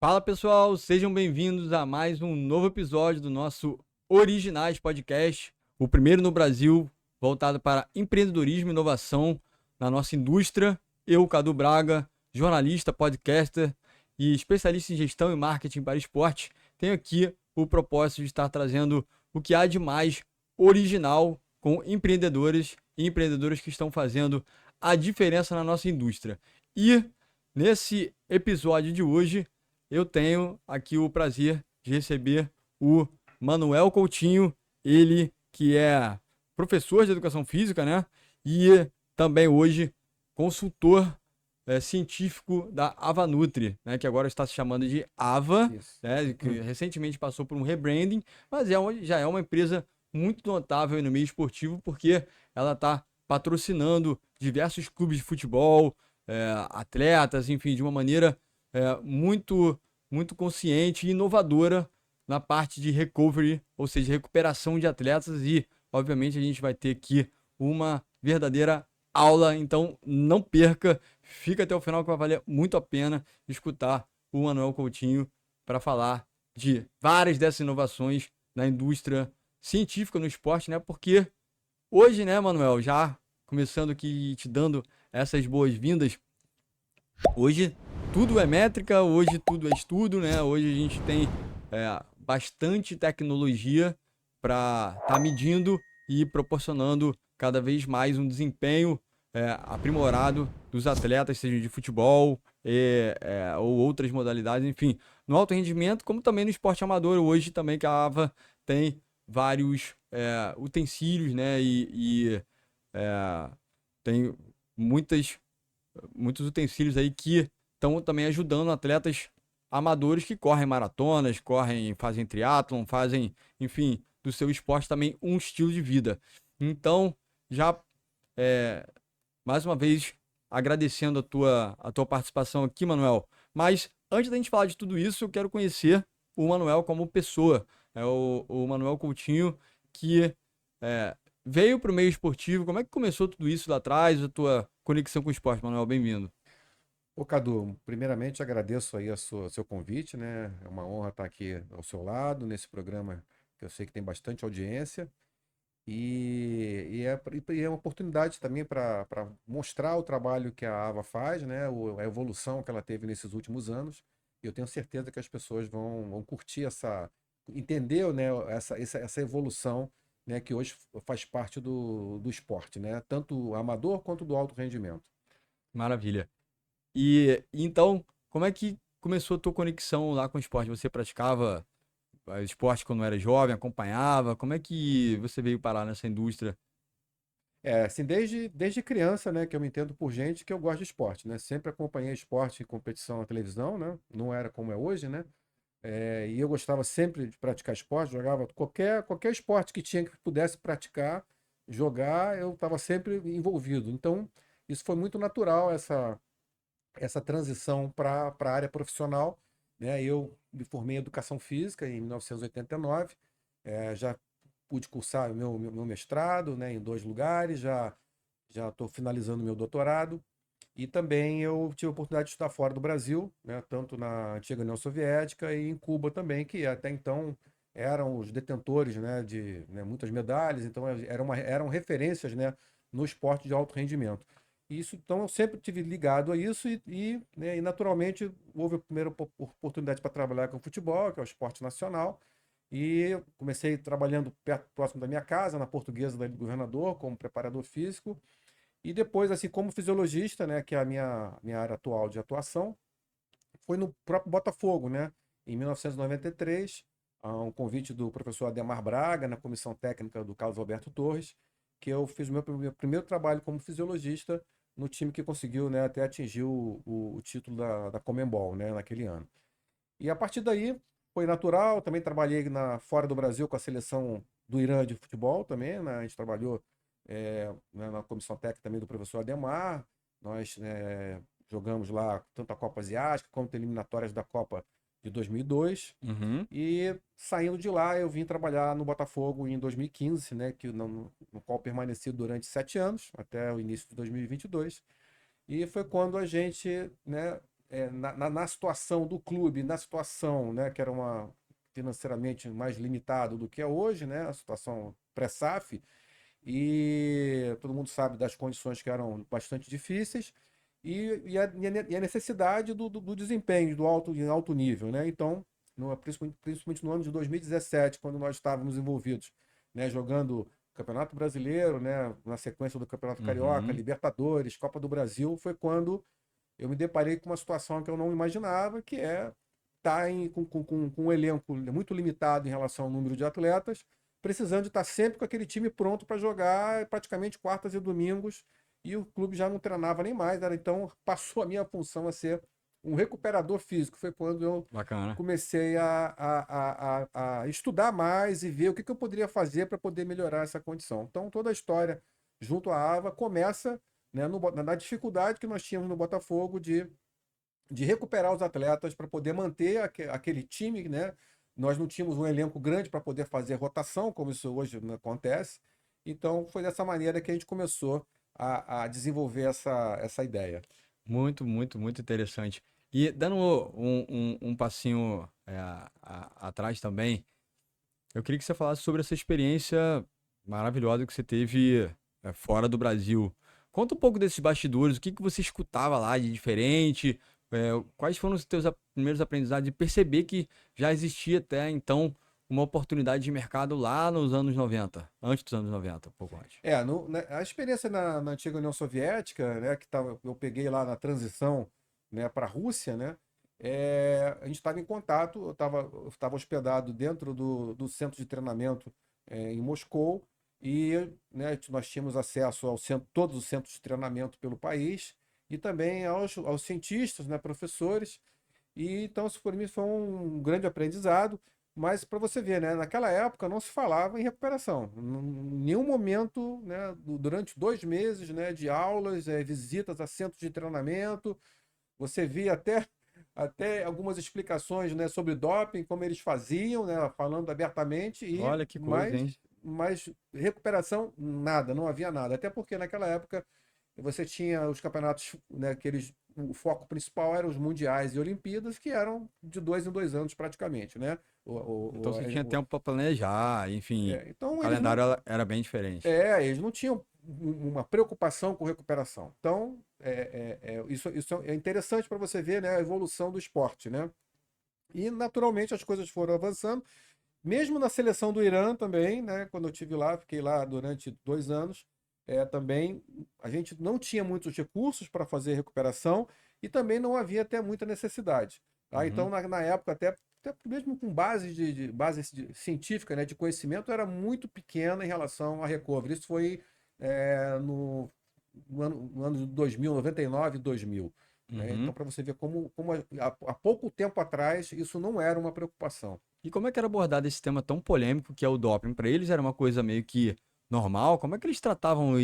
Fala pessoal, sejam bem-vindos a mais um novo episódio do nosso Originais Podcast, o primeiro no Brasil voltado para empreendedorismo e inovação na nossa indústria. Eu, Cadu Braga, jornalista, podcaster e especialista em gestão e marketing para esporte, tenho aqui o propósito de estar trazendo o que há de mais original com empreendedores e empreendedoras que estão fazendo a diferença na nossa indústria. E nesse episódio de hoje, eu tenho aqui o prazer de receber o Manuel Coutinho, ele que é professor de educação física, né? E também hoje consultor científico da Avanutri, né? Que agora está se chamando de Ava, Isso. né? Que recentemente passou por um rebranding, mas já é uma empresa muito notável no meio esportivo, porque ela está patrocinando diversos clubes de futebol, atletas, enfim, de uma maneira muito consciente e inovadora na parte de recovery, ou seja, recuperação de atletas, e obviamente a gente vai ter aqui uma verdadeira aula, então não perca, fica até o final que vai valer muito a pena escutar o Manuel Coutinho para falar de várias dessas inovações na indústria científica no esporte, né? Porque hoje, né, Manuel, já começando aqui te dando essas boas-vindas, hoje tudo é métrica, hoje tudo é estudo, né? Hoje a gente tem bastante tecnologia para estar medindo e proporcionando cada vez mais um desempenho aprimorado dos atletas, seja de futebol ou outras modalidades, enfim, no alto rendimento, como também no esporte amador, hoje também que a AVA tem vários utensílios, né? Tem muitos utensílios aí que estão também ajudando atletas amadores que correm maratonas, fazem triatlon, fazem, enfim, do seu esporte também um estilo de vida. Então, já mais uma vez agradecendo a tua participação aqui, Manuel. Mas antes da gente falar de tudo isso, eu quero conhecer o Manuel como pessoa. É o Manuel Coutinho que é, veio para o meio esportivo. Como é que começou tudo isso lá atrás, a tua conexão com o esporte, Manuel? Bem-vindo. Ô, Cadu, primeiramente agradeço aí seu convite, né? É uma honra estar aqui ao seu lado, nesse programa que eu sei que tem bastante audiência. E é uma oportunidade também para mostrar o trabalho que a AVA faz, né? A evolução que ela teve nesses últimos anos. E eu tenho certeza que as pessoas vão curtir entender, né, essa evolução, né, que hoje faz parte do esporte, né? Tanto amador quanto do alto rendimento. Maravilha. E então, como é que começou a tua conexão lá com o esporte? Você praticava esporte quando era jovem, acompanhava? Como é que você veio parar nessa indústria? Assim, desde criança, né, que eu me entendo por gente que eu gosto de esporte, né? Sempre acompanhei esporte e competição na televisão, né? Não era como é hoje, né? E eu gostava sempre de praticar esporte, jogava qualquer esporte que tinha que pudesse praticar, jogar, eu estava sempre envolvido. Então, isso foi muito natural, essa transição para a área profissional, né? Eu me formei em educação física em 1989, já pude cursar o meu mestrado, né, em 2 lugares, já estou finalizando meu doutorado. E também eu tive a oportunidade de estudar fora do Brasil, né, tanto na antiga União Soviética e em Cuba também, que até então eram os detentores, né, de, né, muitas medalhas, então eram referências, né, no esporte de alto rendimento. Isso, então eu sempre tive ligado a isso né, e naturalmente houve a primeira oportunidade para trabalhar com futebol, que é o esporte nacional, e eu comecei trabalhando próximo da minha casa, na Portuguesa do Governador, como preparador físico, e depois, assim, como fisiologista, né, que é a minha área atual de atuação, foi no próprio Botafogo, né, em 1993, a um convite do professor Ademar Braga, na comissão técnica do Carlos Alberto Torres, que eu fiz o meu primeiro trabalho como fisiologista no time que conseguiu, né, até atingir o título da Conmebol, né, naquele ano. E a partir daí foi natural, também trabalhei fora do Brasil com a seleção do Irã de futebol também, né? A gente trabalhou né, na comissão técnica também do professor Ademar, nós jogamos lá tanto a Copa Asiática quanto eliminatórias da Copa de 2002. Uhum. E saindo de lá, eu vim trabalhar no Botafogo em 2015, né, no qual permaneci durante 7 anos, até o início de 2022. E foi quando a gente, né, na situação do clube, na situação, né, que era uma financeiramente mais limitado do que é hoje, né, a situação pré-SAF, e todo mundo sabe das condições que eram bastante difíceis, e a necessidade do desempenho, em alto nível, né? Então, principalmente no ano de 2017, quando nós estávamos envolvidos, né, jogando Campeonato Brasileiro, né, na sequência do Campeonato Carioca, Uhum. Libertadores, Copa do Brasil, foi quando eu me deparei com uma situação que eu não imaginava, que é estar com um elenco muito limitado em relação ao número de atletas, precisando de estar sempre com aquele time pronto para jogar praticamente quartas e domingos, e o clube já não treinava nem mais, então passou a minha função a ser um recuperador físico. Foi quando eu Bacana. comecei a estudar mais e ver o que eu poderia fazer para poder melhorar essa condição. Então, toda a história junto à AVA começa, né, na dificuldade que nós tínhamos no Botafogo de recuperar os atletas para poder manter aquele time, né? Nós não tínhamos um elenco grande para poder fazer rotação, como isso hoje não acontece. Então, foi dessa maneira que a gente começou a desenvolver essa ideia. Muito, muito, muito interessante. E dando um passinho atrás também, eu queria que você falasse sobre essa experiência maravilhosa que você teve fora do Brasil. Conta um pouco desses bastidores, o que que você escutava lá de diferente, quais foram os teus primeiros aprendizados de perceber que já existia até então uma oportunidade de mercado lá nos anos 90, antes dos anos 90, um pouco antes. A experiência na antiga União Soviética, né, eu peguei lá na transição, né, para a Rússia, né, a gente estava em contato, eu estava hospedado dentro do centro de treinamento em Moscou, e, né, nós tínhamos acesso todos os centros de treinamento pelo país, e também aos cientistas, né, professores, e então isso por mim foi um grande aprendizado. Mas para você ver, né, naquela época não se falava em recuperação. Em nenhum momento, né, durante 2 meses, né, de aulas, visitas a centros de treinamento, você via até algumas explicações, né, sobre doping, como eles faziam, né, falando abertamente, Olha que coisa, hein? mas recuperação, nada, não havia nada. Até porque naquela época você tinha os campeonatos, né, o foco principal eram os mundiais e Olimpíadas, que eram de 2 em 2 anos praticamente, né? Então você tinha tempo para planejar, enfim, o Então calendário era bem diferente. eles não tinham uma preocupação com recuperação. Então, isso é interessante para você ver, né, a evolução do esporte, né? E naturalmente as coisas foram avançando. Mesmo na seleção do Irã também, né? Quando eu estive lá, fiquei lá durante 2 anos, também a gente não tinha muitos recursos para fazer recuperação e também não havia até muita necessidade. Tá? Então, Uhum. na época, até mesmo com base científica, né, de conhecimento, era muito pequena em relação à recovery. Isso foi no ano de 2000, 99, 2000. Né? Então, Uhum. para você ver como há pouco tempo atrás isso não era uma preocupação. E como é que era abordado esse tema tão polêmico que é o doping? Para eles era uma coisa meio que normal? Como é que eles tratavam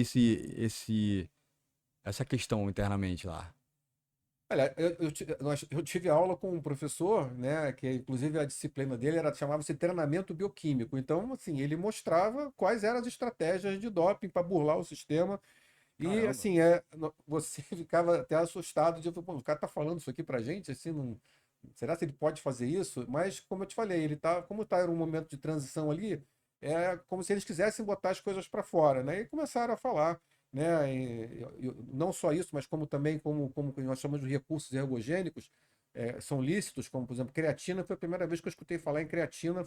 essa questão internamente lá? Olha, eu tive aula com um professor, né, que inclusive a disciplina dele chamava-se treinamento bioquímico. Então, assim, ele mostrava quais eram as estratégias de doping para burlar o sistema. E, Caramba. assim, você ficava até assustado de, pô, o cara tá falando isso aqui pra gente, assim, não, será que ele pode fazer isso? Mas, como eu te falei, era um momento de transição ali, é como se eles quisessem botar as coisas para fora, né? E começaram a falar, né? Não só isso, mas como também, como nós chamamos de recursos ergogênicos, são lícitos, como, por exemplo, creatina. Foi a primeira vez que eu escutei falar em creatina,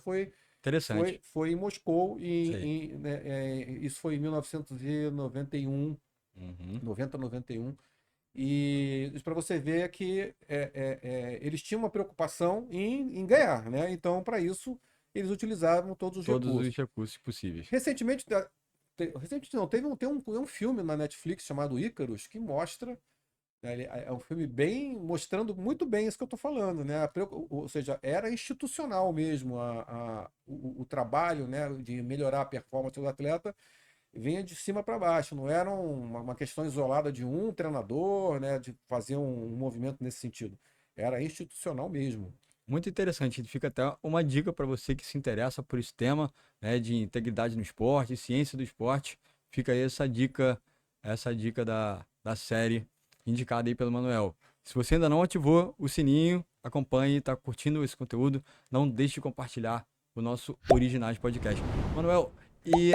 Interessante. foi em Moscou, Sei. né, isso foi em 1991, Uhum. 90, 91. E isso para você ver que eles tinham uma preocupação em ganhar, né? Então, para isso, eles utilizavam todos os Todos os recursos. recursos possíveis. Recentemente, recentemente não, tem um filme na Netflix chamado Ícaros que mostra, né, é um filme bem mostrando muito bem isso que eu estou falando, né? Ou seja, era institucional mesmo o trabalho, né, de melhorar a performance do atleta vinha de cima para baixo, não era uma questão isolada de um treinador, né, de fazer um movimento nesse sentido. Era institucional mesmo. Muito interessante. Fica até uma dica para você que se interessa por esse tema, né, de integridade no esporte, ciência do esporte. Fica aí essa dica da série indicada aí pelo Manuel. Se você ainda não ativou o sininho, acompanhe, está curtindo esse conteúdo, não deixe de compartilhar o nosso Originais Podcast. Manuel, e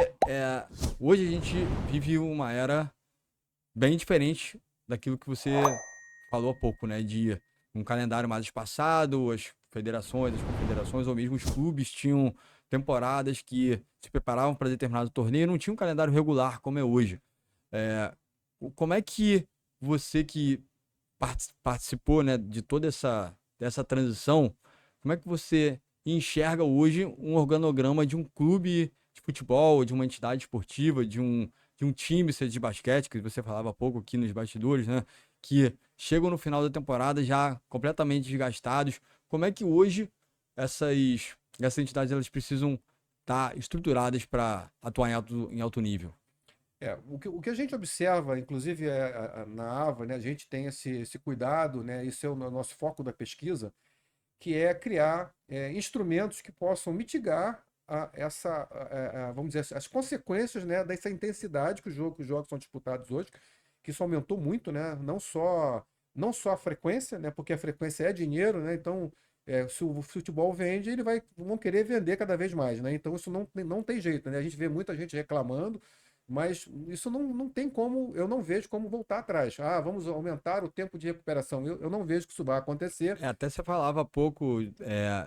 hoje a gente vive uma era bem diferente daquilo que você falou há pouco, né? De um calendário mais espaçado, as federações, as confederações ou mesmo os clubes tinham temporadas que se preparavam para determinado torneio, não tinha um calendário regular como é hoje. É, como é que você que participou, né, de toda dessa transição, como é que você enxerga hoje um organograma de um clube de futebol, de uma entidade esportiva, de um time, seja de basquete, que você falava há pouco aqui nos bastidores, né? Que chegam no final da temporada já completamente desgastados. Como é que hoje essas entidades elas precisam estar estruturadas para atuar em alto nível? O que a gente observa, inclusive na AVA, né, a gente tem esse cuidado, né, isso é o nosso foco da pesquisa, que é criar instrumentos que possam mitigar vamos dizer, as consequências, né, dessa intensidade que os jogos são disputados hoje, que isso aumentou muito, né, não só a frequência, né, porque a frequência é dinheiro, né, então se o futebol vende, vão querer vender cada vez mais, né, então isso não tem jeito, né, a gente vê muita gente reclamando, mas isso não tem como, eu não vejo como voltar atrás. Ah, vamos aumentar o tempo de recuperação. Eu não vejo que isso vai acontecer. Até você falava há pouco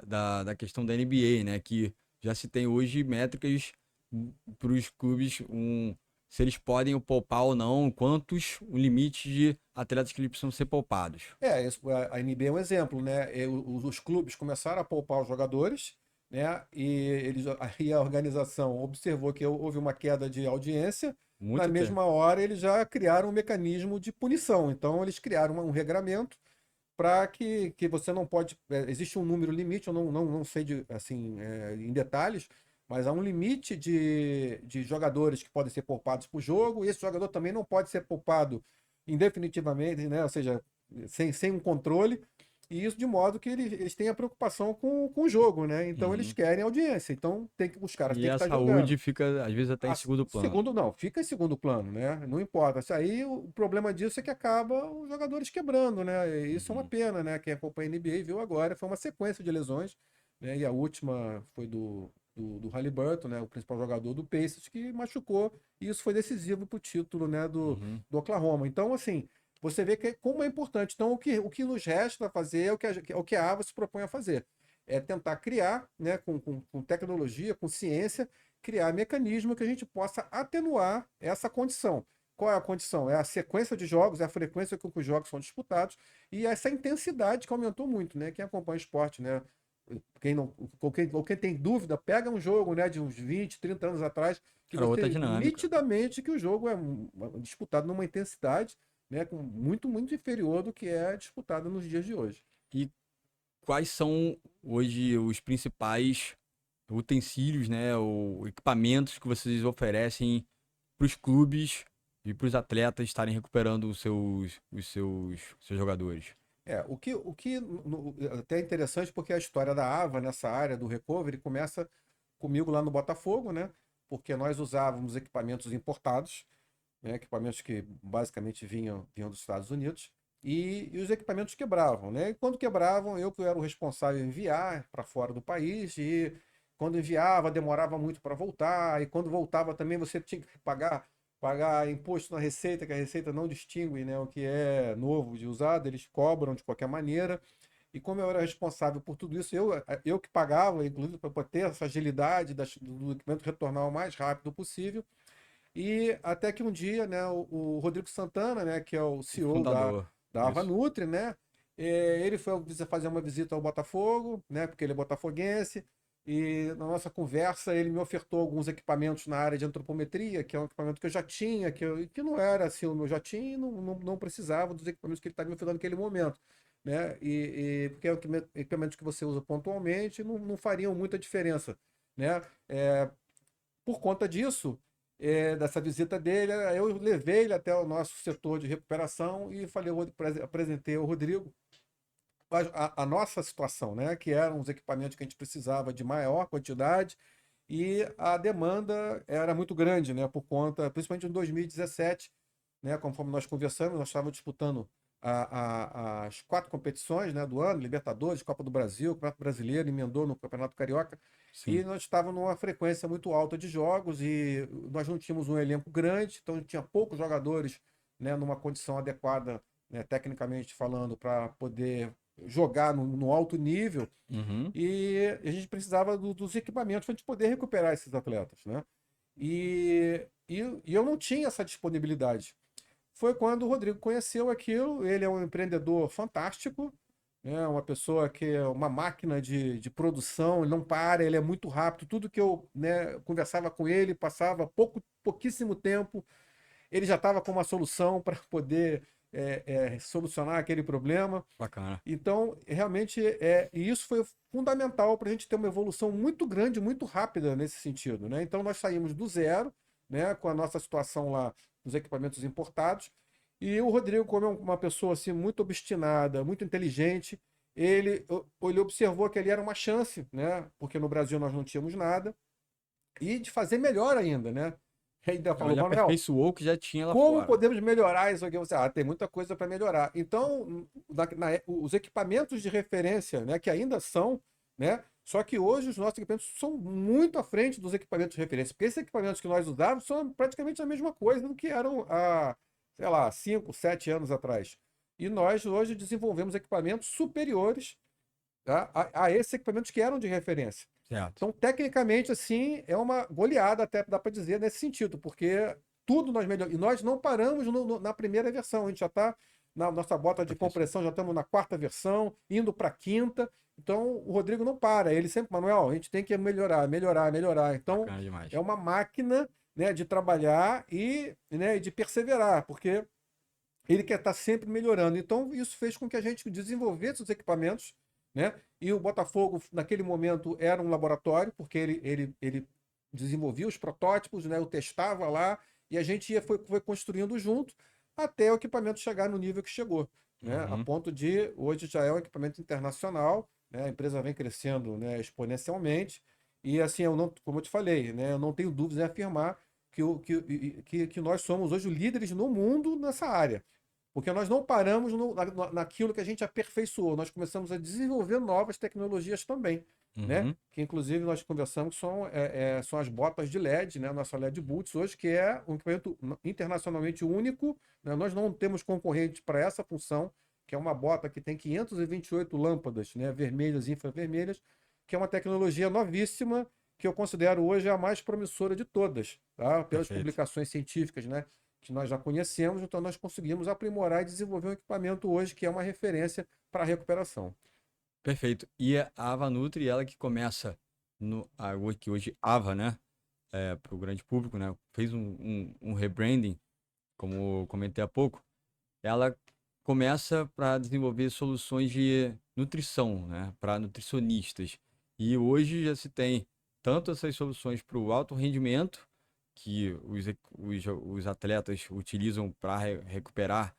da questão da NBA, né? Que já se tem hoje métricas para os clubes, se eles podem poupar ou não, o limite de atletas que eles precisam ser poupados. A NBA é um exemplo, né? Os clubes começaram a poupar os jogadores, né? E aí a organização observou que houve uma queda de audiência. Na Muito tempo. mesma hora, eles já criaram um mecanismo de punição. Então, eles criaram um regramento para que você não pode. Existe um número limite, eu não sei assim, em detalhes, mas há um limite de jogadores que podem ser poupados por jogo, e esse jogador também não pode ser poupado indefinitivamente, né? Ou seja, sem um controle, e isso de modo que eles têm a preocupação com o jogo, né? Então eles Uhum. querem audiência, então os caras E têm que a estar jogando. saúde fica, às vezes, até em segundo plano. Segundo, não, fica em segundo plano, né? Não importa. Isso aí, o problema disso é que acaba os jogadores quebrando, né? E isso é uma Uhum. pena, né? Quem acompanha a NBA viu agora, foi uma sequência de lesões, né? E a última foi do Haliburton, né? O principal jogador do Pacers, que machucou, e isso foi decisivo para o título, né? Uhum. Do Oklahoma. Então, assim, você vê como é importante. Então, o que nos resta fazer é o que a AVA se propõe a fazer. É tentar criar, né, com tecnologia, com ciência, criar mecanismo que a gente possa atenuar essa condição. Qual é a condição? É a sequência de jogos, é a frequência com que os jogos são disputados e essa intensidade que aumentou muito, né? Quem acompanha esporte, né? Quem não, ou quem tem dúvida, pega um jogo, né, de uns 20, 30 anos atrás, que Era outra você dinâmica. nitidamente que o jogo é disputado numa intensidade, né, muito inferior do que é disputado nos dias de hoje. E quais são hoje os principais utensílios, né, ou equipamentos que vocês oferecem para os clubes e para os atletas estarem recuperando seus jogadores? Até é interessante porque a história da AVA nessa área do recovery começa comigo lá no Botafogo, né? Porque nós usávamos equipamentos importados, né? Equipamentos que basicamente vinham dos Estados Unidos, e os equipamentos quebravam, né? E quando quebravam, eu que era o responsável em enviar para fora do país, e quando enviava, demorava muito para voltar, e quando voltava também você tinha que pagar imposto na Receita, que a Receita não distingue, né, o que é novo de usado, eles cobram de qualquer maneira. E como eu era responsável por tudo isso, eu que pagava, inclusive, para ter essa agilidade do equipamento retornar o mais rápido possível. E até que um dia, né, o Rodrigo Santana, né, que é o O CEO fundador. da Isso. Avanutri, né, ele foi fazer uma visita ao Botafogo, né, porque ele é botafoguense, e na nossa conversa ele me ofertou alguns equipamentos na área de antropometria, que é um equipamento que eu já tinha, que não era assim, eu já tinha e não precisava dos equipamentos que ele estava me ofertando naquele momento. Né? Porque é equipamentos que você usa pontualmente não fariam muita diferença. Né? Por conta disso, dessa visita dele, eu levei ele até o nosso setor de recuperação e falei, apresentei ao Rodrigo a nossa situação, né? Que eram os equipamentos que a gente precisava de maior quantidade e a demanda era muito grande, né? Por conta, principalmente em 2017, né? Conforme nós conversamos, nós estávamos disputando as 4 competições, né, do ano, Libertadores, Copa do Brasil, Campeonato Brasileiro, emendou no Campeonato Carioca, e Sim. nós estávamos numa frequência muito alta de jogos e nós não tínhamos um elenco grande, então tinha poucos jogadores, né, numa condição adequada, né, tecnicamente falando, para poder jogar no alto nível, Uhum. e a gente precisava dos equipamentos para a gente poder recuperar esses atletas, né? E eu não tinha essa disponibilidade. Foi quando o Rodrigo conheceu aquilo. Ele é um empreendedor fantástico, né? Uma pessoa que é uma máquina de produção, ele não para, ele é muito rápido. Tudo que eu, né, conversava com ele, passava pouquíssimo tempo, ele já estava com uma solução para poder solucionar aquele problema. Bacana. Então, realmente, e isso foi fundamental para a gente ter uma evolução muito grande, muito rápida nesse sentido, né? Então, nós saímos do zero, né, com a nossa situação lá dos equipamentos importados, e o Rodrigo, como é uma pessoa assim muito obstinada, muito inteligente, ele observou que ali era uma chance, né? Porque no Brasil nós não tínhamos nada, e de fazer melhor ainda, né? Ainda Então falou, ele Manuel, aperfeiçoou o que já tinha lá como fora. podemos melhorar isso aqui? Você, tem muita coisa para melhorar. Então, os equipamentos de referência, né, que ainda são, né, só que hoje os nossos equipamentos são muito à frente dos equipamentos de referência, porque esses equipamentos que nós usávamos são praticamente a mesma coisa do que eram há, sei lá, 5, 7 anos atrás. E nós hoje desenvolvemos equipamentos superiores, tá, a esses equipamentos que eram de referência. Certo. Então, tecnicamente, assim, é uma goleada, até dá para dizer, nesse sentido, porque tudo nós melhoramos. E nós não paramos na primeira versão, a gente já está na nossa bota de Aperfeiçoou. compressão, já estamos na 4ª versão, indo para a 5ª. Então, o Rodrigo não para, ele sempre, Manuel, a gente tem que melhorar, melhorar, melhorar. Então, Bacana demais. é uma máquina, né, de trabalhar e, né, de perseverar, porque ele quer estar sempre melhorando. Então, isso fez com que a gente desenvolvesse os equipamentos, né? E o Botafogo, naquele momento, era um laboratório, porque ele desenvolvia os protótipos, né? Eu testava lá, e a gente foi construindo junto, até o equipamento chegar no nível que chegou, né? A Uhum. ponto de, hoje já é um equipamento internacional, né? A empresa vem crescendo, né, exponencialmente, e assim, eu não, como eu te falei, né, eu não tenho dúvidas em afirmar que nós somos hoje líderes no mundo nessa área. Porque nós não paramos naquilo que a gente aperfeiçoou, nós começamos a desenvolver novas tecnologias também, né? Uhum. Que inclusive nós conversamos são as botas de LED, né? Nossa LED Boots hoje, que é um equipamento internacionalmente único, né? Nós não temos concorrente para essa função, que é uma bota que tem 528 lâmpadas, né? Vermelhas e infravermelhas, que é uma tecnologia novíssima, que eu considero hoje a mais promissora de todas, tá? Pelas Perfeito. publicações científicas, né, que nós já conhecemos, então nós conseguimos aprimorar e desenvolver um equipamento hoje que é uma referência para a recuperação. Perfeito. E a Ava Nutri, ela que começa que hoje Ava, né? Para o grande público, né? Fez um rebranding, como eu comentei há pouco. Ela começa para desenvolver soluções de nutrição, né? Para nutricionistas. E hoje já se tem tanto essas soluções para o alto rendimento, que os atletas utilizam para recuperar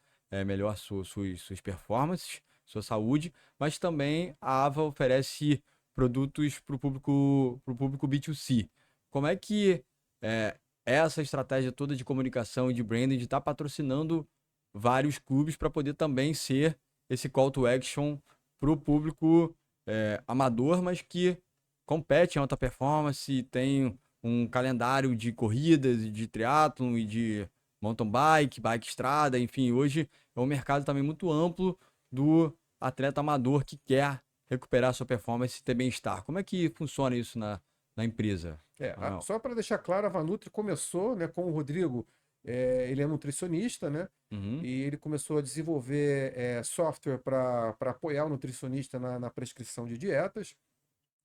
melhor suas performances, sua saúde, mas também a Ava oferece produtos para o público B2C. Como é que é, essa estratégia toda de comunicação e de branding de estar patrocinando vários clubes para poder também ser esse call to action para o público amador, mas que compete em alta performance, tem um calendário de corridas, e de triatlon e de mountain bike, bike estrada, enfim, hoje é um mercado também muito amplo do atleta amador que quer recuperar sua performance e ter bem-estar. Como é que funciona isso na empresa, Manuel? Só para deixar claro, a Vanutri começou, né, com o Rodrigo, ele é nutricionista, né? Uhum, E ele começou a desenvolver software para apoiar o nutricionista na prescrição de dietas.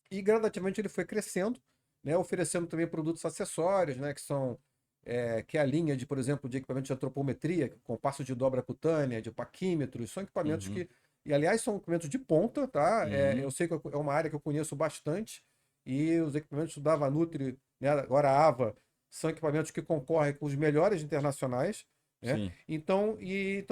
E gradativamente ele foi crescendo, né, oferecendo também produtos acessórios, né, que é a linha de, por exemplo, de equipamentos de antropometria, com passo de dobra cutânea, de paquímetros, são equipamentos uhum, que, e aliás, são equipamentos de ponta, tá? Eu uhum, sei que é uma área que eu conheço bastante, e os equipamentos da Vanutri, né, agora a AVA, são equipamentos que concorrem com os melhores internacionais, né? Sim. Então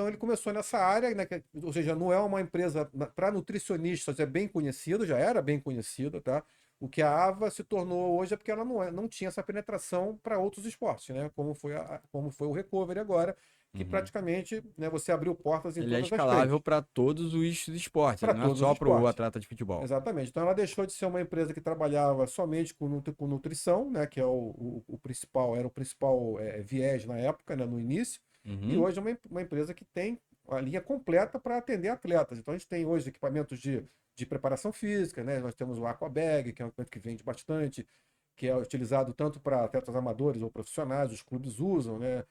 ele começou nessa área, né, ou seja, não é uma empresa para nutricionistas, é bem conhecido, já era bem conhecido, tá? O que a AVA se tornou hoje é porque ela não tinha essa penetração para outros esportes, né? Como foi o Recovery agora, que Uhum. praticamente, né, você abriu portas em Ele é todas as escalável frentes, para todos os esportes, ele para não é todos os só para o esportes. atleta de futebol. Exatamente. Então ela deixou de ser uma empresa que trabalhava somente com nutrição, né, que é o principal, era o principal viés na época, né, no início, e Uhum. hoje é uma empresa que tem a linha completa para atender atletas. Então a gente tem hoje equipamentos de preparação física, né? Nós temos o Aquabag, que é um equipamento que vende bastante, que é utilizado tanto para atletas amadores ou profissionais, os clubes usam, né?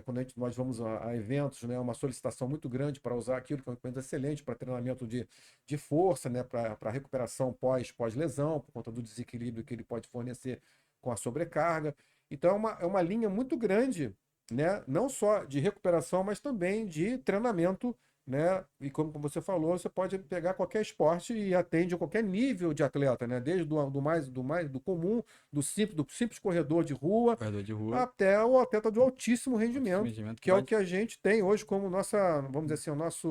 Quando nós vamos a eventos, né, uma solicitação muito grande para usar aquilo, que é um equipamento excelente para treinamento de força, né, para recuperação pós-lesão, por conta do desequilíbrio que ele pode fornecer com a sobrecarga. Então é uma linha muito grande, né, não só de recuperação, mas também de treinamento, né? E como você falou, você pode pegar qualquer esporte e atende a qualquer nível de atleta, né? Desde do comum, do simples corredor de rua Corredor de rua, até o atleta de altíssimo altíssimo rendimento, rendimento que que é o vai. que a gente tem hoje como nossa, vamos dizer assim, nossa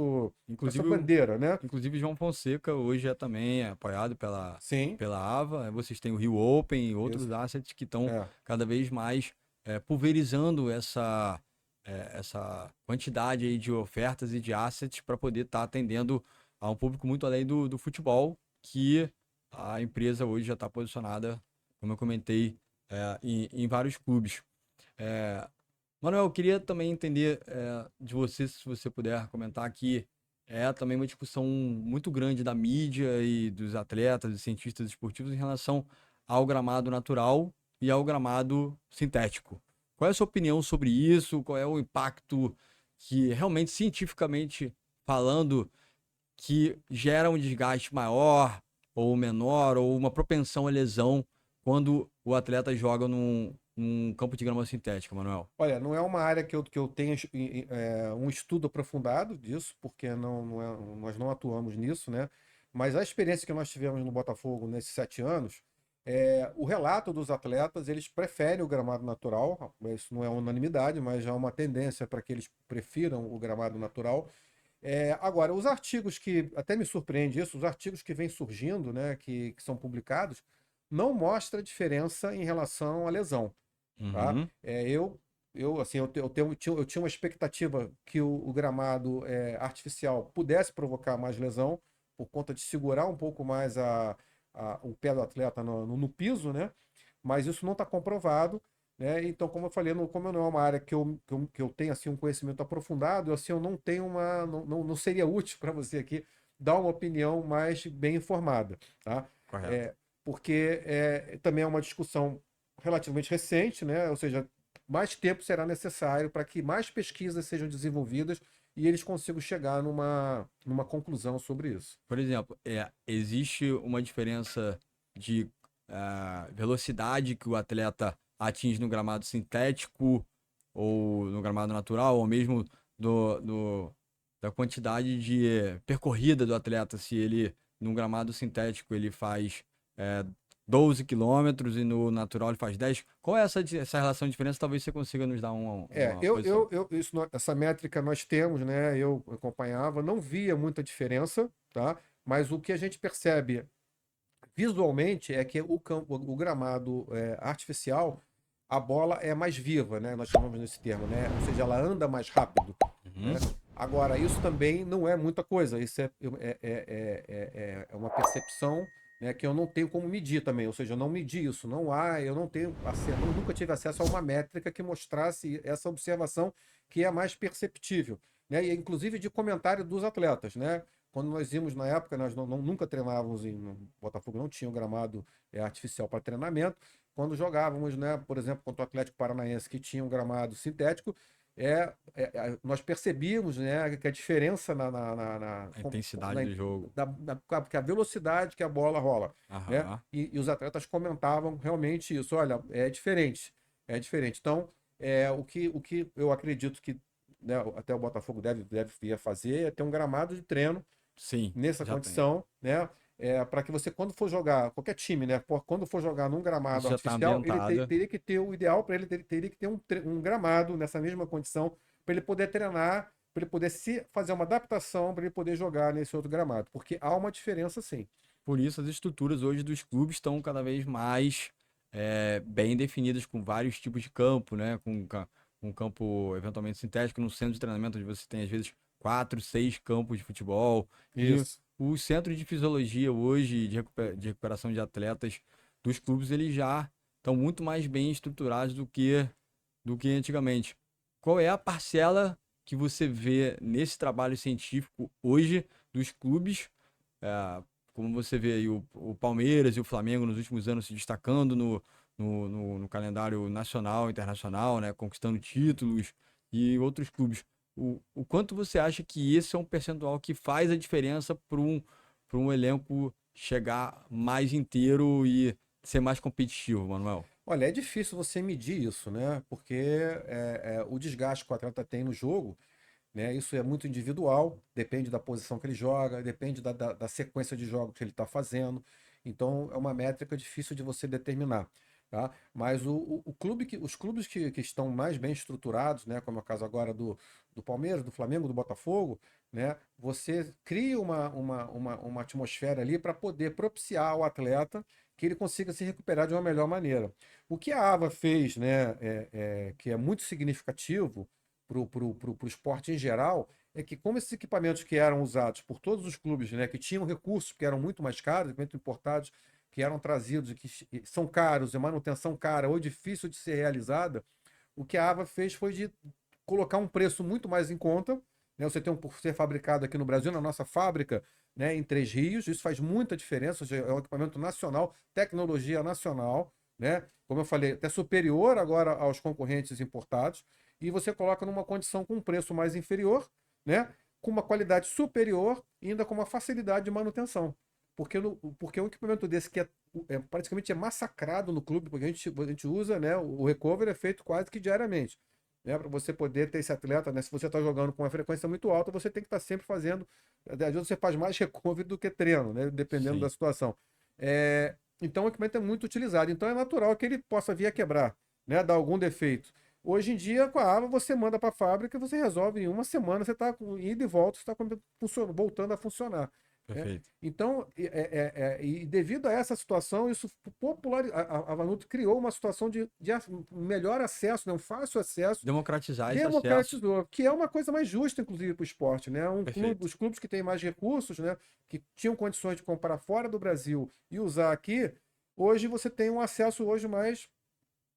Inclusive, bandeira, né? inclusive João Fonseca hoje é também apoiado Sim, pela AVA. Vocês têm o Rio Open e isso. outros assets que estão É. cada vez mais pulverizando essa quantidade aí de ofertas e de assets para poder estar atendendo a um público muito além do futebol, que a empresa hoje já está posicionada, como eu comentei, em vários clubes. É, Manuel, eu queria também entender de você, se você puder comentar aqui, também uma discussão muito grande da mídia e dos atletas e cientistas esportivos em relação ao gramado natural e ao gramado sintético. Qual é a sua opinião sobre isso? Qual é o impacto que realmente, cientificamente falando, que gera um desgaste maior ou menor, ou uma propensão à lesão quando o atleta joga num campo de grama sintética, Manuel? Olha, não é uma área que eu tenha um estudo aprofundado disso, porque nós não atuamos nisso, né? Mas a experiência que nós tivemos no Botafogo nesses 7 anos, o relato dos atletas, eles preferem o gramado natural. Isso não é unanimidade, mas já é uma tendência para que eles prefiram o gramado natural. Agora, os artigos que, até me surpreende isso, os artigos que vêm surgindo, né, que são publicados, não mostram diferença em relação à lesão, tá? Uhum. Assim, eu tinha uma expectativa que o gramado artificial pudesse provocar mais lesão, por conta de segurar um pouco mais o pé do atleta no piso, né? Mas isso não está comprovado, né? Então, como eu falei, como não é uma área que eu tenho assim, um conhecimento aprofundado, assim, eu não tenho não seria útil para você aqui dar uma opinião mais bem informada, tá? Correto. Porque também é uma discussão relativamente recente, né? Ou seja, mais tempo será necessário para que mais pesquisas sejam desenvolvidas e eles consigam chegar numa conclusão sobre isso. Por exemplo, existe uma diferença de velocidade que o atleta atinge no gramado sintético ou no gramado natural, ou mesmo da quantidade de percorrida do atleta, se ele no gramado sintético ele faz é, 12 quilômetros e no natural ele faz 10. Qual é essa relação de diferença? Talvez você consiga nos dar uma posição. Essa métrica nós temos, né? Eu acompanhava, não via muita diferença, tá? Mas o que a gente percebe visualmente é que o gramado artificial, a bola é mais viva, né? Nós chamamos nesse termo, né? Ou seja, ela anda mais rápido, Uhum. né? Agora, isso também não é muita coisa, isso é uma percepção, né, que eu não tenho como medir também, ou seja, eu não medi isso, eu não tenho acesso, nunca tive acesso a uma métrica que mostrasse essa observação que é mais perceptível, né? E inclusive de comentário dos atletas, né? Quando nós íamos na época, nós nunca treinávamos no Botafogo, não tinha um gramado artificial para treinamento. Quando jogávamos, né, por exemplo, contra o Atlético Paranaense, que tinha um gramado sintético, nós percebíamos, né, que a diferença A intensidade do jogo. que a velocidade que a bola rola, né? Aham. E os atletas comentavam realmente isso. Olha, é diferente, é diferente. Então, o que eu acredito que, né, até o Botafogo deve vir a fazer é ter um gramado de treino Sim, nessa já tem. condição, né? Para que você, quando for jogar, qualquer time, né? Quando for jogar num gramado Isso já está artificial, ele ambientado. teria que ter o ideal para ele teria que ter um gramado nessa mesma condição para ele poder treinar, para ele poder se fazer uma adaptação, para ele poder jogar nesse outro gramado, porque há uma diferença sim. Por isso, as estruturas hoje dos clubes estão cada vez mais bem definidas, com vários tipos de campo, né? Com campo eventualmente sintético, no centro de treinamento, onde você tem, às vezes, 4, 6 campos de futebol. E Isso. os centros de fisiologia hoje, de recuperação de atletas dos clubes, eles já estão muito mais bem estruturados do que antigamente. Qual é a parcela que você vê nesse trabalho científico hoje dos clubes? É, como você vê aí o Palmeiras e o Flamengo nos últimos anos se destacando no calendário nacional, internacional, né, conquistando títulos e outros clubes. O quanto você acha que esse é um percentual que faz a diferença para um elenco chegar mais inteiro e ser mais competitivo, Manuel? Olha, é difícil você medir isso, né? Porque o desgaste que o atleta tem no jogo, né? Isso é muito individual, depende da posição que ele joga, depende da sequência de jogos que ele está fazendo. Então, é uma métrica difícil de você determinar, tá? Mas os clubes que estão mais bem estruturados, né? Como é o caso agora do Palmeiras, do Flamengo, do Botafogo, né? Você cria uma atmosfera ali para poder propiciar ao atleta que ele consiga se recuperar de uma melhor maneira. O que a AVA fez, né? Que é muito significativo para o esporte em geral, é que como esses equipamentos que eram usados por todos os clubes, né, que tinham recursos que eram muito mais caros, muito importados, que eram trazidos e que são caros, é manutenção cara ou difícil de ser realizada, o que a AVA fez foi de colocar um preço muito mais em conta, né? Você tem por ser fabricado aqui no Brasil, na nossa fábrica, né, em Três Rios, isso faz muita diferença, ou seja, é um equipamento nacional, tecnologia nacional, né? Como eu falei, até superior agora aos concorrentes importados, e você coloca numa condição com um preço mais inferior, né? Com uma qualidade superior e ainda com uma facilidade de manutenção. Porque um equipamento desse que praticamente é massacrado no clube, porque a gente usa, né? O recovery é feito quase que diariamente. Né, para você poder ter esse atleta, né? Se você está jogando com uma frequência muito alta, você tem que estar sempre fazendo. Às vezes você faz mais recovery do que treino, né? Dependendo da Sim, situação. Então o equipamento é muito utilizado. Então é natural que ele possa vir a quebrar, né? Dar algum defeito. Hoje em dia, com a AVA, você manda para a fábrica e você resolve em uma semana, você está ida e volta, você está voltando a funcionar. Né? perfeito. Então, e devido a essa situação, isso popularizou. A Vanuto criou uma situação de melhor acesso, né? Um fácil acesso, Democratizar esse acesso. democratizou, que é uma coisa mais justa, inclusive, para o esporte. Né? Perfeito. Os clubes que têm mais recursos, né? Que tinham condições de comprar fora do Brasil e usar aqui, hoje você tem um acesso hoje mais.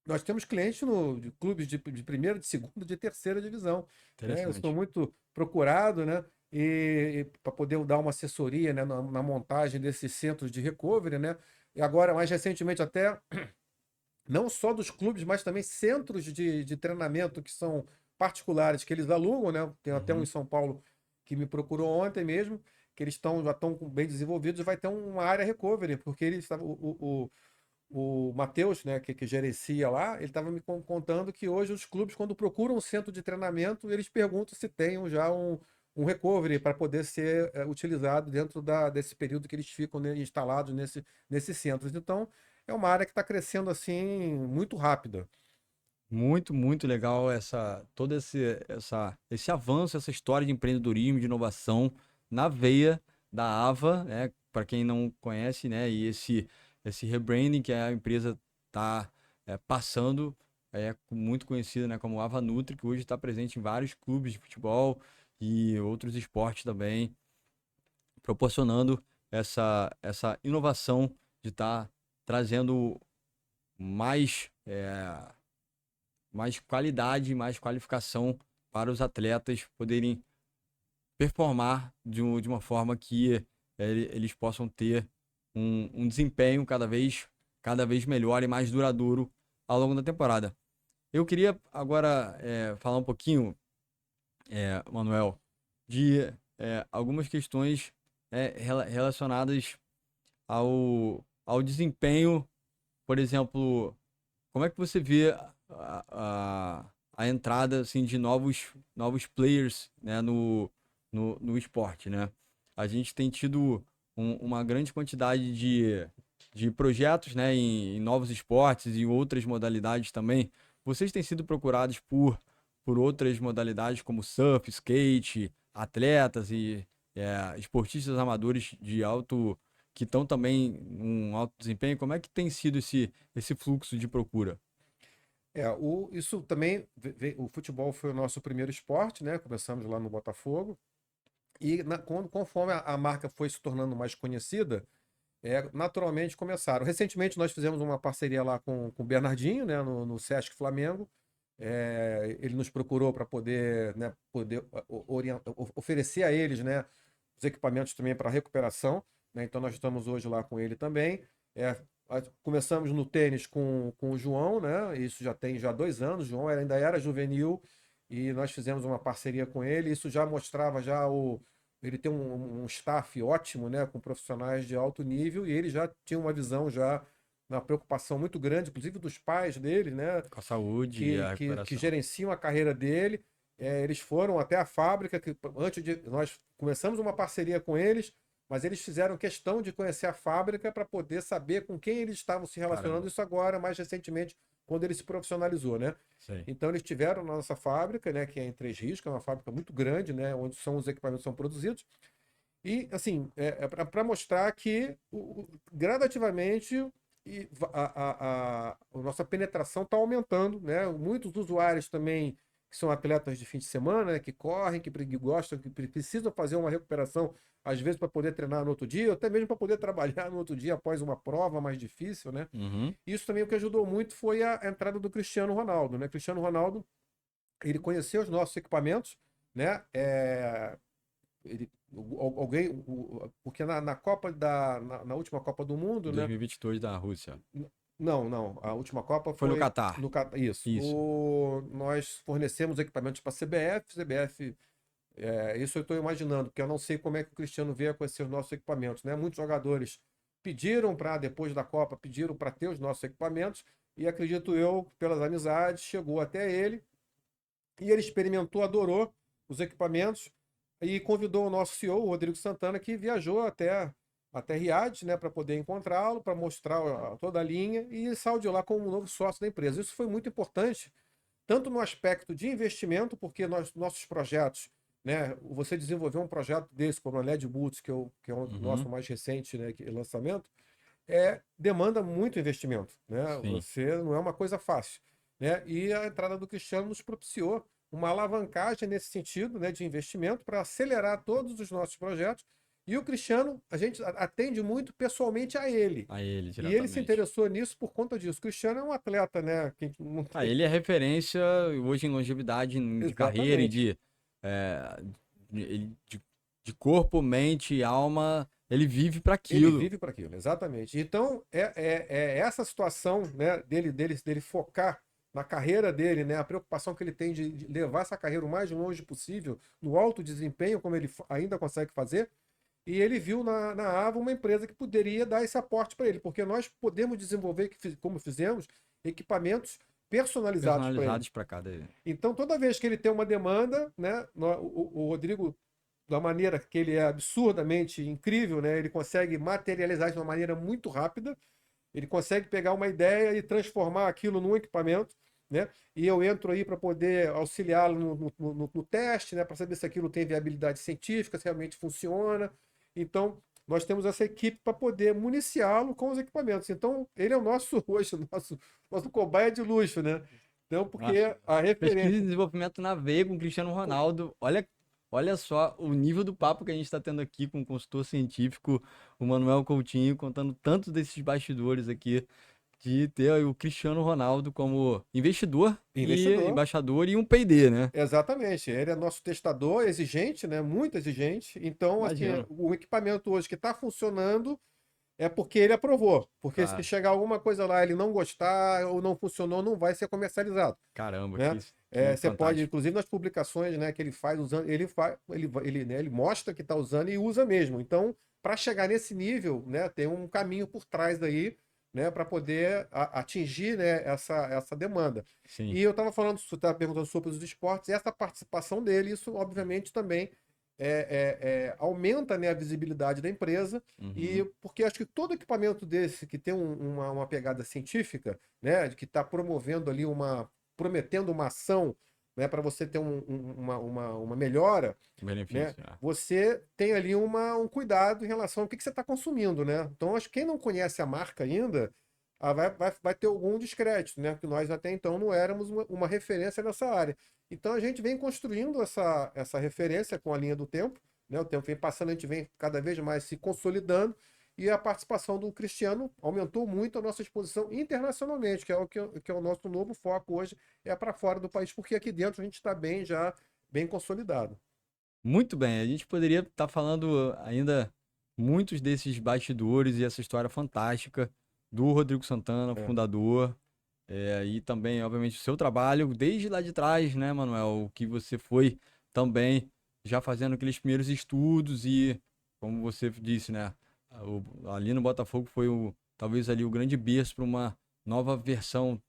Nós temos clientes de clubes de primeira, de segunda, de terceira divisão. Né? Eu sou Interessante. muito procurado, né? E para poder dar uma assessoria, né? Na montagem desses centros de recovery, né? E agora, mais recentemente, até não só dos clubes, mas também centros de treinamento que são particulares, que eles alugam, né? Tem até um em Uhum. São Paulo que me procurou ontem mesmo, que eles já estão bem desenvolvidos, e vai ter uma área recovery, porque eles estavam. O Matheus, né, que gerencia lá, ele estava me contando que hoje os clubes, quando procuram um centro de treinamento, eles perguntam se tem já um recovery para poder ser utilizado dentro desse período que eles ficam, né, instalados nesses centros. Então, é uma área que está crescendo assim muito rápida. Muito, muito legal todo esse avanço, essa história de empreendedorismo, de inovação na veia da Ava, né? Para quem não conhece, né? E esse rebranding que a empresa está passando, muito conhecida, né? Como Ava Nutri, que hoje está presente em vários clubes de futebol e outros esportes também, proporcionando essa inovação de estar trazendo mais mais qualidade, mais qualificação para os atletas poderem performar de uma forma que eles possam ter um desempenho cada vez melhor e mais duradouro ao longo da temporada. Eu queria agora falar um pouquinho, Manuel, de algumas questões relacionadas ao desempenho, por exemplo. Como é que você vê a entrada assim, de novos players, né, no esporte, né? A gente tem tido uma grande quantidade de projetos, né, em novos esportes e outras modalidades também. Vocês têm sido procurados por outras modalidades como surf, skate, atletas e esportistas amadores de alto que estão também em um alto desempenho. Como é que tem sido esse fluxo de procura? Isso também, o futebol foi o nosso primeiro esporte, né? Começamos lá no Botafogo. E conforme a marca foi se tornando mais conhecida, naturalmente começaram. Recentemente nós fizemos uma parceria lá com o Bernardinho, né, no Sesc Flamengo. Ele nos procurou para poder, né, oferecer a eles, né, os equipamentos também para recuperação, né? Então nós estamos hoje lá com ele também. Começamos no tênis com o João, né? Isso já tem 2 anos. O João ainda era juvenil e nós fizemos uma parceria com ele. Isso já mostrava ele tem um staff ótimo, né? Com profissionais de alto nível e ele já tinha uma visão já uma preocupação muito grande, inclusive dos pais dele, né? Com a saúde e a Que recuperação. gerenciam a carreira dele. Eles foram até a fábrica, que antes de nós começamos uma parceria com eles, mas eles fizeram questão de conhecer a fábrica para poder saber com quem eles estavam se relacionando. Caramba. Isso agora, mais recentemente, quando ele se profissionalizou, né? Sei. Então eles tiveram na nossa fábrica, né, que é em Três Rios, que é uma fábrica muito grande, né, onde os equipamentos são produzidos. E assim, para mostrar que gradativamente a nossa penetração está aumentando, né? Muitos usuários também que são atletas de fim de semana, né, que correm, que gostam, que precisam fazer uma recuperação, às vezes para poder treinar no outro dia, ou até mesmo para poder trabalhar no outro dia após uma prova mais difícil, né? Uhum. Isso também o que ajudou muito foi a entrada do Cristiano Ronaldo, né? Cristiano Ronaldo, ele conheceu os nossos equipamentos, né? Porque na Copa na última Copa do Mundo, né? 2022 da Rússia. Não. A última Copa Foi no foi Catar. no Catar. Isso. Isso. Nós fornecemos equipamentos para a CBF. CBF, isso eu estou imaginando, porque eu não sei como é que o Cristiano veio a conhecer os nossos equipamentos, né? Muitos jogadores pediram para, depois da Copa, pediram para ter os nossos equipamentos, e acredito eu, pelas amizades, chegou até ele, e ele experimentou, adorou os equipamentos, e convidou o nosso CEO, o Rodrigo Santana, que viajou até Riad, né, para poder encontrá-lo, para mostrar toda a linha, e saiu de lá como um novo sócio da empresa. Isso foi muito importante, tanto no aspecto de investimento, porque nossos projetos, né, você desenvolver um projeto desse, como a LED Boots, que é o nosso mais recente, né, lançamento, demanda muito investimento, né? Sim. Você não é uma coisa fácil, né? E a entrada do Cristiano nos propiciou uma alavancagem nesse sentido, né, de investimento para acelerar todos os nossos projetos. E o Cristiano, a gente atende muito pessoalmente a ele. A ele, E ele se diretamente. interessou nisso por conta disso. O Cristiano é um atleta, né? Que não tem... Ele é referência hoje em longevidade de carreira e Exatamente. é, de corpo, mente e alma. Ele vive para Ele aquilo. vive para aquilo, exatamente. Então, essa situação, né, dele focar na carreira dele, né, a preocupação que ele tem de levar essa carreira o mais longe possível, no alto desempenho, como ele ainda consegue fazer, e ele viu na AVA uma empresa que poderia dar esse aporte para ele, porque nós podemos desenvolver, como fizemos, equipamentos personalizados para ele. Personalizados para cada. Então, toda vez que ele tem uma demanda, né, o Rodrigo, da maneira que ele é absurdamente incrível, né, ele consegue materializar de uma maneira muito rápida, ele consegue pegar uma ideia e transformar aquilo num equipamento, né? E eu entro aí para poder auxiliá-lo no teste, né, para saber se aquilo tem viabilidade científica, se realmente funciona. Então, nós temos essa equipe para poder municiá-lo com os equipamentos. Então, ele é o nosso hoje, nosso cobaia de luxo, né? Então, porque Nossa. a Pesquisa e referência. desenvolvimento na veia com o Cristiano Ronaldo. Olha só o nível do papo que a gente está tendo aqui com o consultor científico, o Manuel Coutinho, contando tanto desses bastidores aqui, de ter o Cristiano Ronaldo como investidor e Investidor. embaixador e um P&D, né? Exatamente, ele é nosso testador, exigente, né? Muito exigente. Então, assim, Imagino. o equipamento hoje que está funcionando é porque ele aprovou. Porque se Claro. chegar alguma coisa lá, ele não gostar ou não funcionou, não vai ser comercializado, Caramba, né? que Você pode, fantástico. inclusive nas publicações, né, que ele faz usando, ele mostra que está usando e usa mesmo. Então, para chegar nesse nível, né, tem um caminho por trás daí, né, para poder atingir, né, essa demanda. Sim. E eu estava falando, você estava perguntando sobre os esportes, essa participação dele, isso obviamente também aumenta, né, a visibilidade da empresa, e Uhum. porque acho que todo equipamento desse que tem uma pegada científica, né, que está promovendo ali prometendo uma ação né, para você ter uma melhora, né, Benefício. você tem ali um cuidado em relação ao que você está consumindo, né? Então, acho que quem não conhece a marca ainda, vai ter algum descrédito, né? Porque nós até então não éramos uma referência nessa área. Então, a gente vem construindo essa referência com a linha do tempo, né? O tempo vem passando, a gente vem cada vez mais se consolidando, e a participação do Cristiano aumentou muito a nossa exposição internacionalmente, que é o nosso novo foco hoje, é para fora do país, porque aqui dentro a gente está já bem consolidado. Muito bem, a gente poderia estar falando ainda muitos desses bastidores e essa história fantástica do Rodrigo Santana, É. fundador, e também, obviamente, o seu trabalho desde lá de trás, né, Manuel? O que você foi também já fazendo aqueles primeiros estudos e, como você disse, né, ali no Botafogo foi talvez ali o grande berço para uma nova versão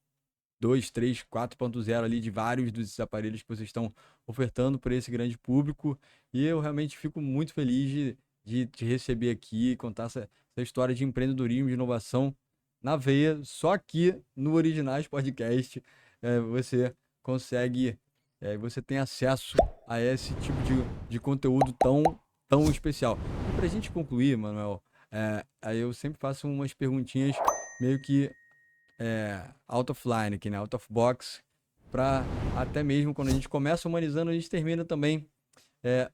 2, 3, 4.0 ali de vários dos aparelhos que vocês estão ofertando para esse grande público. E eu realmente fico muito feliz de te receber aqui, contar essa história de empreendedorismo, de inovação na veia. Só aqui no Originais Podcast você consegue, você tem acesso a esse tipo de conteúdo tão especial. E para a gente concluir, Manuel, aí eu sempre faço umas perguntinhas meio que out of line aqui, né? Out of box, para até mesmo quando a gente começa humanizando, a gente termina também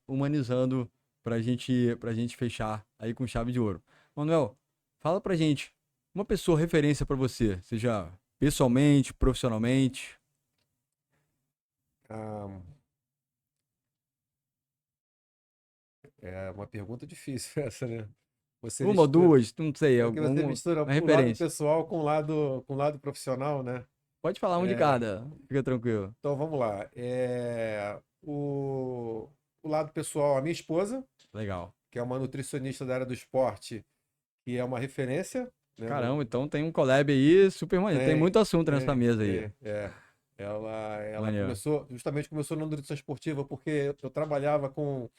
humanizando pra gente fechar aí com chave de ouro. Manuel, fala pra gente, uma pessoa referência para você, seja pessoalmente, profissionalmente. Ah, é uma pergunta difícil essa, né? Você Uma ou mistura, duas, não sei, porque você alguma mistura uma o lado referência. pessoal com o lado profissional, né? Pode falar um de É, cada, fica tranquilo. então vamos lá. O lado pessoal, a minha esposa, Legal. que é uma nutricionista da área do esporte, que é uma referência, né? Caramba, então tem um collab aí super maneiro. Tem Tem, muito assunto nessa mesa aí. ela Maneiro. começou na nutrição esportiva porque eu trabalhava com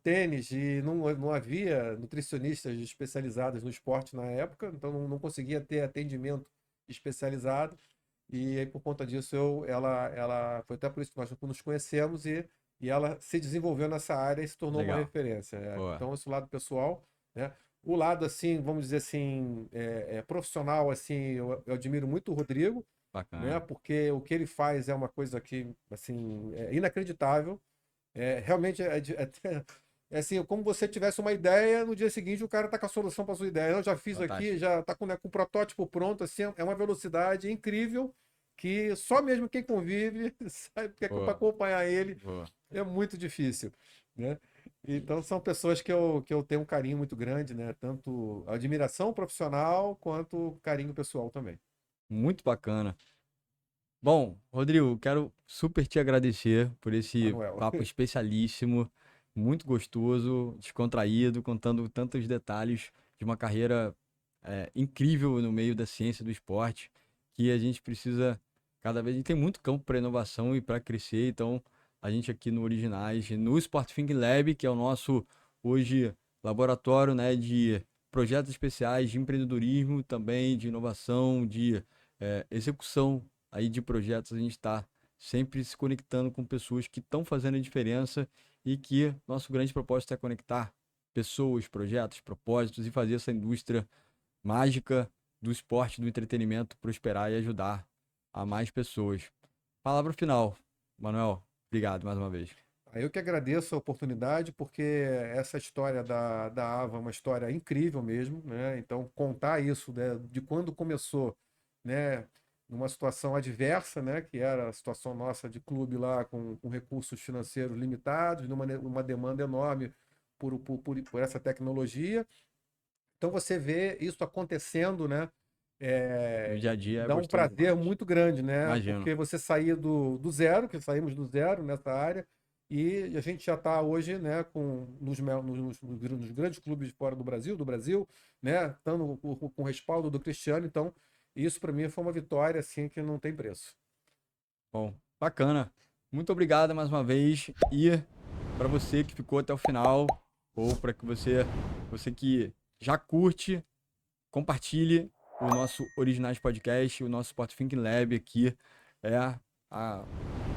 tênis e não havia nutricionistas especializados no esporte na época, então não conseguia ter atendimento especializado. E aí, por conta disso, ela foi até por isso que nós nos conhecemos e ela se desenvolveu nessa área e se tornou uma Legal. referência. Boa. Então, esse lado pessoal, né? O lado, assim, vamos dizer assim, profissional, assim, eu admiro muito o Rodrigo, né? Bacana. Porque o que ele faz é uma coisa que, assim, é inacreditável. Realmente é assim, como você tivesse uma ideia, no dia seguinte o cara está com a solução para sua ideia. Eu já fiz aqui, Fantástico. já está com, né, com o protótipo pronto, assim, é uma velocidade incrível que só mesmo quem convive sabe que para Boa. acompanhar ele Boa. é muito difícil, né? Então são pessoas que eu tenho um carinho muito grande, né? Tanto admiração profissional quanto carinho pessoal também. Muito bacana. Bom, Rodrigo, quero super te agradecer por esse Manuel. papo especialíssimo, muito gostoso, descontraído, contando tantos detalhes de uma carreira incrível no meio da ciência do esporte, que a gente precisa cada vez, a gente tem muito campo para inovação e para crescer, então a gente aqui no Originais, no Sport Thinking Lab, que é o nosso hoje laboratório, né, de projetos especiais de empreendedorismo, também de inovação, de execução aí de projetos, a gente está sempre se conectando com pessoas que estão fazendo a diferença e que nosso grande propósito é conectar pessoas, projetos, propósitos e fazer essa indústria mágica do esporte, do entretenimento prosperar e ajudar a mais pessoas. Palavra final, Manuel. Obrigado mais uma vez. Eu que agradeço a oportunidade, porque essa história da Ava é uma história incrível mesmo, né? Então, contar isso, né, de quando começou, né, numa situação adversa, né, que era a situação nossa de clube lá com recursos financeiros limitados, numa demanda enorme por essa tecnologia. Então, você vê isso acontecendo, né? No dia a dia é Dá um gostoso prazer demais. muito grande, né? Imagino. Porque você saía do zero, que saímos do zero nessa área, e a gente já está hoje, né, nos grandes clubes fora do Brasil, né, estando com o respaldo do Cristiano. Então, isso para mim foi uma vitória assim que não tem preço. Bom, bacana. Muito obrigado mais uma vez e para você que ficou até o final ou para que você que já curte, compartilhe o nosso Originais Podcast, o nosso Sport Thinking Lab aqui. É a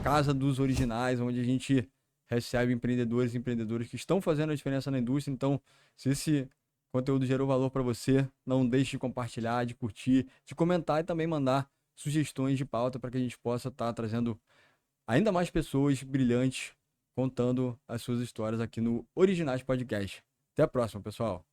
Casa dos Originais, onde a gente recebe empreendedores e empreendedoras que estão fazendo a diferença na indústria. Então, se esse conteúdo gerou valor para você, não deixe de compartilhar, de curtir, de comentar e também mandar sugestões de pauta para que a gente possa estar trazendo ainda mais pessoas brilhantes contando as suas histórias aqui no Originais Podcast. Até a próxima, pessoal.